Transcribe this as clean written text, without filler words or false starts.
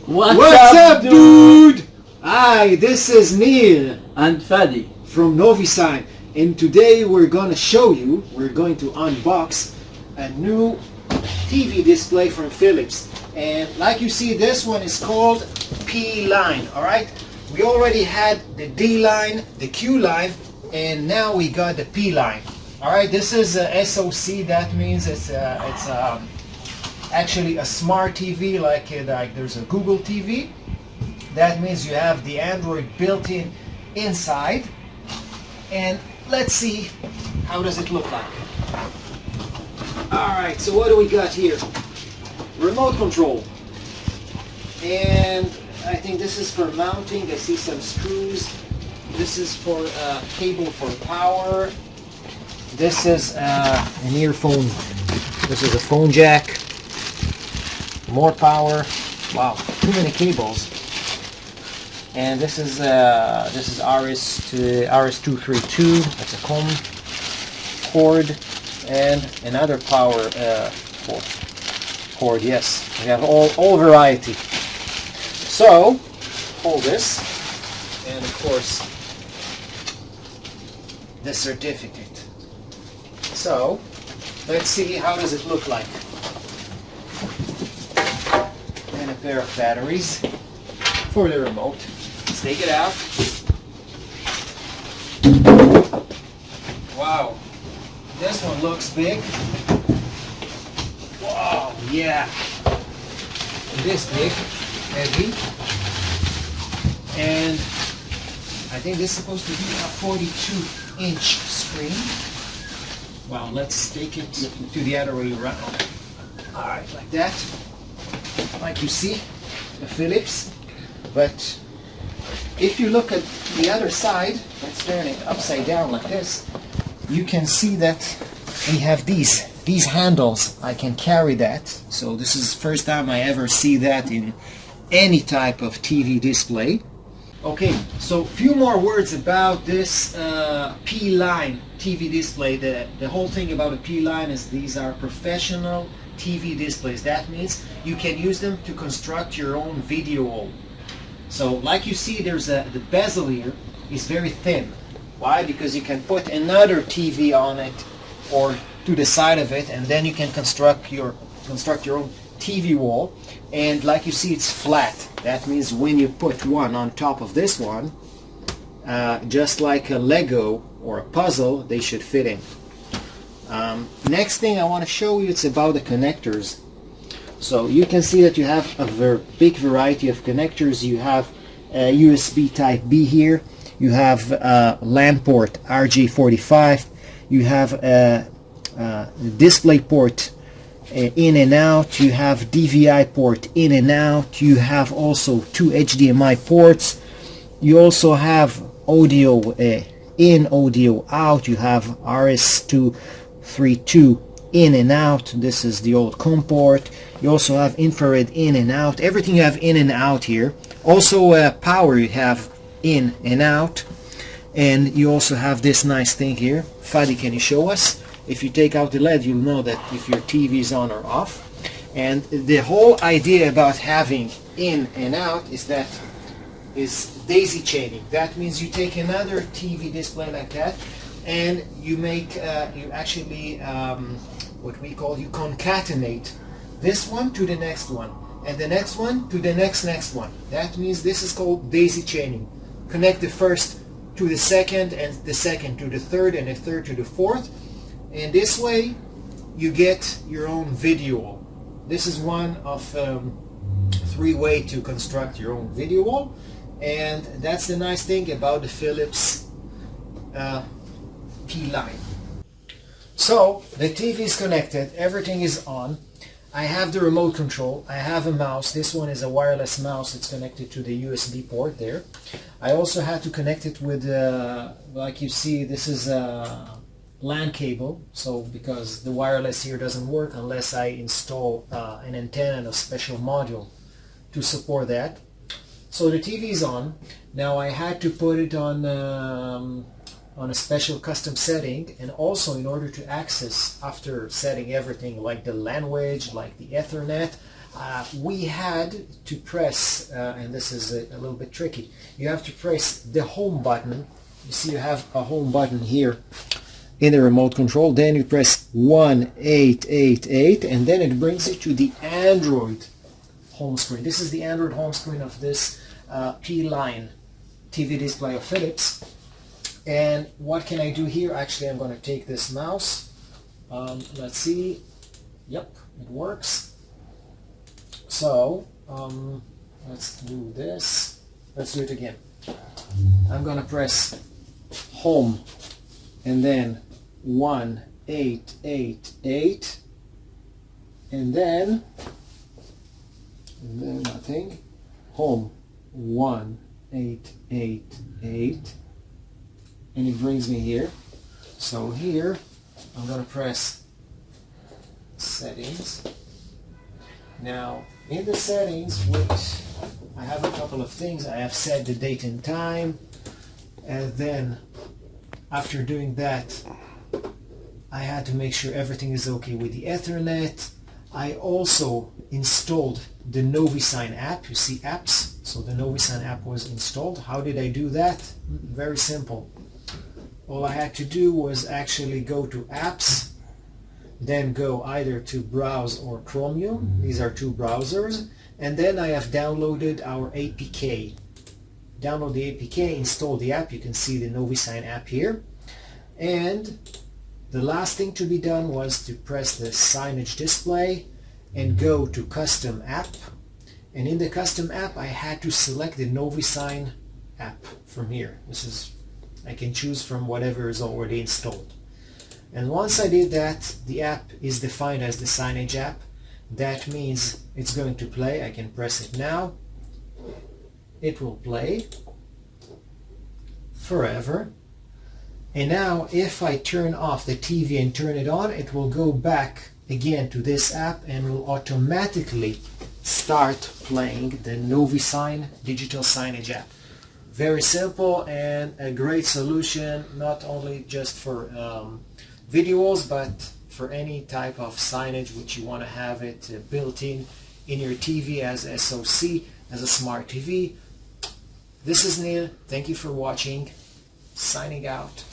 What's up, dude? Hi, this is Neil And Fadi. from NoviSign, and today we're going to unbox a new TV display from Philips. And like you see, this one is called P-Line, alright? We already had the D-Line, the Q-Line, and now we got the P-Line. Alright, this is a SoC, that means it's actually a smart TV, like there's a Google TV. That means you have the Android built in inside. And let's see, how does it look like? Alright, so what do we got here? Remote control. And I think this is for mounting. I see some screws. This is for cable for power. This is an earphone. This is a phone jack. More power. Wow, too many cables. And this is RS232. That's a comb cord and another power cord. Yes, we have all variety. So hold this, and of course the certificate. So let's see, how does it look like? And a pair of batteries for the remote. Let's take it out. Wow, this one looks big. Wow, yeah, this big, heavy, and I think this is supposed to be a 42-inch screen. Wow, let's take it to the other way around. All right, like that. Like you see, the Philips. But if you look at the other side, let's turn it upside down like this, you can see that we have these handles. I can carry that. So this is the first time I ever see that in any type of TV display. Okay, so a few more words about this P-Line TV display. The whole thing about a P-Line is these are professional TV displays. That means you can use them to construct your own video wall. So like you see, there's the bezel here is very thin. Why? Because you can put another TV on it or to the side of it, and then you can construct your own TV wall. And like you see, it's flat. That means when you put one on top of this one, just like a Lego or a puzzle, they should fit in. Next thing I want to show you, it's about the connectors. So you can see that you have a very big variety of connectors. You have USB type B here. You have LAN port RJ45. You have a display port in and out. You have DVI port in and out. You have also two HDMI ports. You also have audio in, audio out. You have RS232 in and out. This is the old COM port. You also have infrared in and out. Everything you have in and out here. Also power you have in and out. And you also have this nice thing here. Fadi, can you show us? If you take out the LED, you'll know that if your TV is on or off. And the whole idea about having in and out is daisy chaining. That means you take another TV display like that, and you make you actually what we call, you concatenate this one to the next one, and the next one to the next one. That means this is called daisy chaining. Connect the first to the second, and the second to the third, and the third to the fourth, and this way you get your own video wall. This is one of 3 ways to construct your own video wall, and that's the nice thing about the Philips P-Line. So the TV is connected, everything is on. I have the remote control, I have a mouse. This one is a wireless mouse. It's connected to the USB port there. I also had to connect it with like you see, this is a LAN cable, so because the wireless here doesn't work unless I install an antenna and a special module to support that. So the TV is on. Now I had to put it on on a special custom setting, and also in order to access after setting everything like the language, like the Ethernet, we had to press, and this is a little bit tricky, you have to press the home button. You see you have a home button here in the remote control, then you press 1888 and then it brings you to the Android home screen. This is the Android home screen of this P-Line TV display of Philips. And what can I do here? Actually, I'm going to take this mouse. Let's see. Yep, it works. So let's do this. Let's do it again. I'm going to press home and then 1888 and then nothing. Home 1888 and it brings me here. So here I'm going to press settings. Now in the settings, which I have a couple of things. I have set the date and time, and then after doing that I had to make sure everything is okay with the Ethernet. I also installed the NoviSign app. You see apps, so the NoviSign app was installed. How did I do that? Very simple. All I had to do was actually go to apps, then go either to browse or Chromium. These are two browsers, and then I have downloaded our APK. Download the APK, install the app. You can see the NoviSign app here, and the last thing to be done was to press the Signage display and go to custom app, and in the custom app I had to select the NoviSign app from here. This is, I can choose from whatever is already installed. And once I did that, the app is defined as the Signage app. That means it's going to play. I can press it now. It will play forever. And now if I turn off the TV and turn it on, it will go back again to this app and will automatically start playing the NoviSign digital signage app. Very simple and a great solution, not only just for videos, but for any type of signage which you want to have it built in your TV as SoC, as a smart TV. This is Neil. Thank you for watching. Signing out.